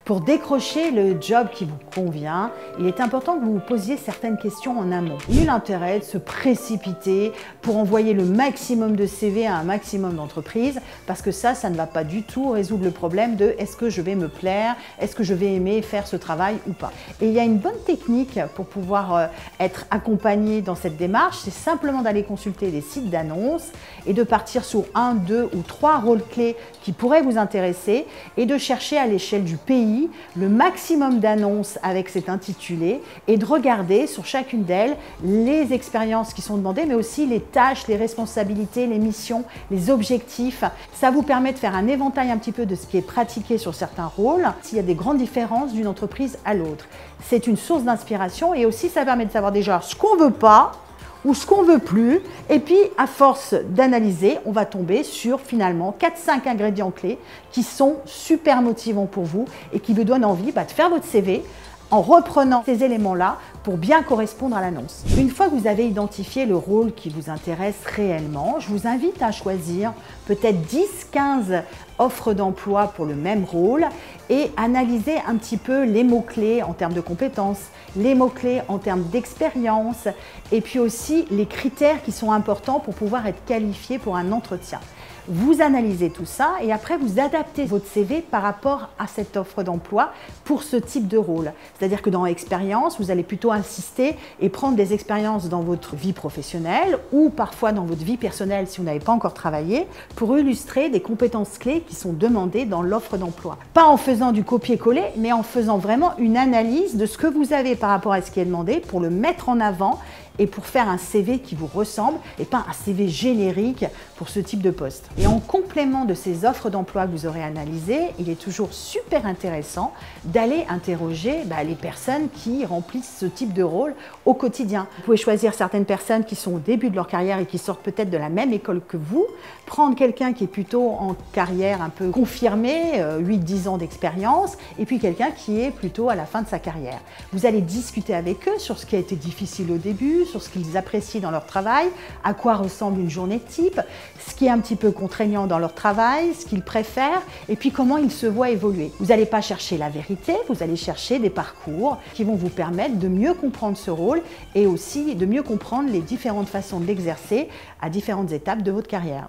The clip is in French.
Pour décrocher le job qui vous convient, il est important que vous vous posiez certaines questions en amont. Nul intérêt de se précipiter pour envoyer le maximum de CV à un maximum d'entreprises, parce que ça ne va pas du tout résoudre le problème de est-ce que je vais me plaire, est-ce que je vais aimer faire ce travail ou pas. Et il y a une bonne technique pour pouvoir être accompagné dans cette démarche, c'est simplement d'aller consulter les sites d'annonces et de partir sur 1, 2 ou 3 rôles clés qui pourraient vous intéresser et de chercher à l'échelle du pays le maximum d'annonces avec cet intitulé et de regarder sur chacune d'elles les expériences qui sont demandées, mais aussi les tâches, les responsabilités, les missions, les objectifs. Ça vous permet de faire un éventail un petit peu de ce qui est pratiqué sur certains rôles, s'il y a des grandes différences d'une entreprise à l'autre. C'est une source d'inspiration et aussi ça permet de savoir déjà ce qu'on ne veut pas ou ce qu'on ne veut plus. Et puis, à force d'analyser, on va tomber sur finalement 4-5 ingrédients clés qui sont super motivants pour vous et qui vous donnent envie de faire votre CV en reprenant ces éléments-là pour bien correspondre à l'annonce. Une fois que vous avez identifié le rôle qui vous intéresse réellement, je vous invite à choisir peut-être 10-15 offres d'emploi pour le même rôle et analyser un petit peu les mots-clés en termes de compétences, les mots-clés en termes d'expérience et puis aussi les critères qui sont importants pour pouvoir être qualifié pour un entretien. Vous analysez tout ça et après vous adaptez votre CV par rapport à cette offre d'emploi pour ce type de rôle. C'est-à-dire que dans expérience, vous allez plutôt insister et prendre des expériences dans votre vie professionnelle ou parfois dans votre vie personnelle si vous n'avez pas encore travaillé pour illustrer des compétences clés qui sont demandées dans l'offre d'emploi. Pas en faisant du copier-coller, mais en faisant vraiment une analyse de ce que vous avez par rapport à ce qui est demandé pour le mettre en avant et pour faire un CV qui vous ressemble et pas un CV générique pour ce type de poste. Et en complément de ces offres d'emploi que vous aurez analysées, il est toujours super intéressant d'aller interroger les personnes qui remplissent ce type de rôle au quotidien. Vous pouvez choisir certaines personnes qui sont au début de leur carrière et qui sortent peut-être de la même école que vous, prendre quelqu'un qui est plutôt en carrière un peu confirmée, 8-10 ans d'expérience, et puis quelqu'un qui est plutôt à la fin de sa carrière. Vous allez discuter avec eux sur ce qui a été difficile au début, sur ce qu'ils apprécient dans leur travail, à quoi ressemble une journée type, ce qui est un petit peu contraignant dans leur travail, ce qu'ils préfèrent, et puis comment ils se voient évoluer. Vous n'allez pas chercher la vérité, vous allez chercher des parcours qui vont vous permettre de mieux comprendre ce rôle et aussi de mieux comprendre les différentes façons de l'exercer à différentes étapes de votre carrière.